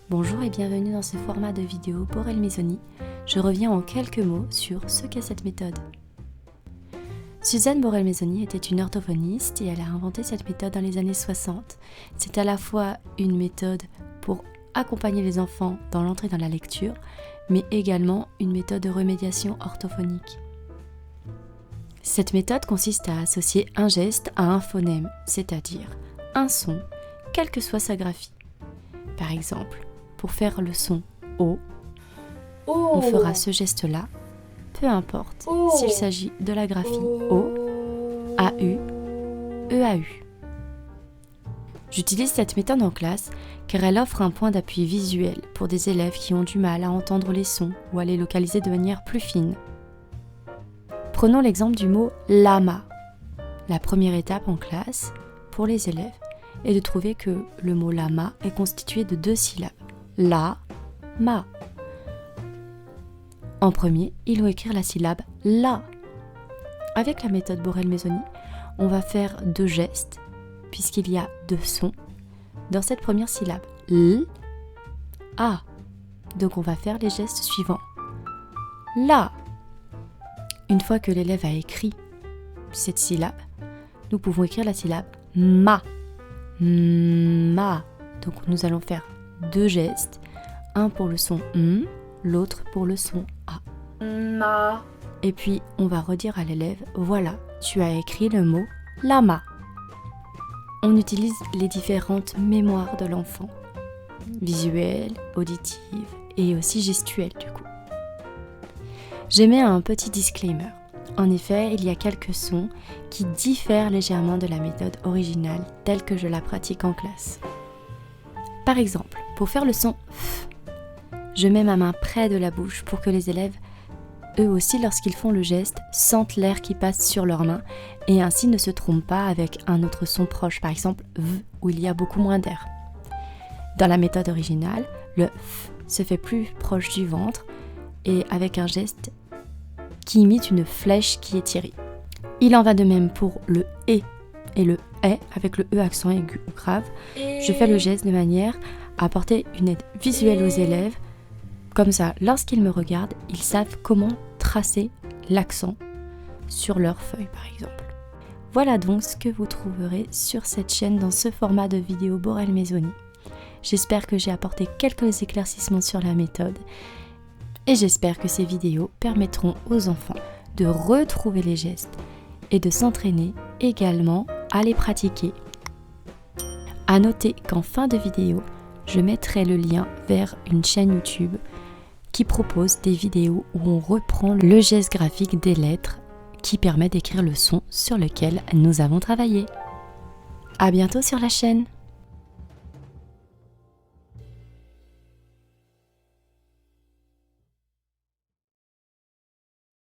Bonjour et bienvenue dans ce format de vidéo Borel Maisoni. Je reviens en quelques mots sur ce qu'est cette méthode. Suzanne Borel Maisoni était une orthophoniste et elle a inventé cette méthode dans les années 60. C'est à la fois une méthode pour accompagner les enfants dans l'entrée dans la lecture, mais également une méthode de remédiation orthophonique. Cette méthode consiste à associer un geste à un phonème, c'est-à-dire un son, quelle que soit sa graphie. Par exemple, pour faire le son O, on fera ce geste-là, peu importe s'il s'agit de la graphie O, AU, EAU. J'utilise cette méthode en classe car elle offre un point d'appui visuel pour des élèves qui ont du mal à entendre les sons ou à les localiser de manière plus fine. Prenons l'exemple du mot lama. La première étape en classe pour les élèves est de trouver que le mot lama est constitué de 2 syllabes. La, ma. En premier, ils vont écrire la syllabe la. Avec la méthode Borel Maisoni, on va faire 2 gestes, puisqu'il y a 2 sons, dans cette première syllabe. L, a. Donc on va faire les gestes suivants. La. Une fois que l'élève a écrit cette syllabe, nous pouvons écrire la syllabe ma. Ma. Donc nous allons faire 2 gestes, un pour le son m, l'autre pour le son a. Ma. Et puis on va redire à l'élève, voilà, tu as écrit le mot lama. On utilise les différentes mémoires de l'enfant, visuelle, auditive et aussi gestuelle du coup. J'émets un petit disclaimer. En effet, il y a quelques sons qui diffèrent légèrement de la méthode originale telle que je la pratique en classe. Par exemple, pour faire le son F, je mets ma main près de la bouche pour que les élèves, eux aussi lorsqu'ils font le geste, sentent l'air qui passe sur leurs mains et ainsi ne se trompent pas avec un autre son proche, par exemple V, où il y a beaucoup moins d'air. Dans la méthode originale, le F se fait plus proche du ventre et avec un geste qui imite une flèche qui est tirée. Il en va de même pour le E et le E avec le E accent aigu ou grave. Je fais le geste de manière à apporter une aide visuelle aux élèves. Comme ça, lorsqu'ils me regardent, ils savent comment tracer l'accent sur leur feuille par exemple. Voilà donc ce que vous trouverez sur cette chaîne dans ce format de vidéo Borel Maisoni. J'espère que j'ai apporté quelques éclaircissements sur la méthode. Et j'espère que ces vidéos permettront aux enfants de retrouver les gestes et de s'entraîner également à les pratiquer. À noter qu'en fin de vidéo, je mettrai le lien vers une chaîne YouTube qui propose des vidéos où on reprend le geste graphique des lettres qui permet d'écrire le son sur lequel nous avons travaillé. À bientôt sur la chaîne.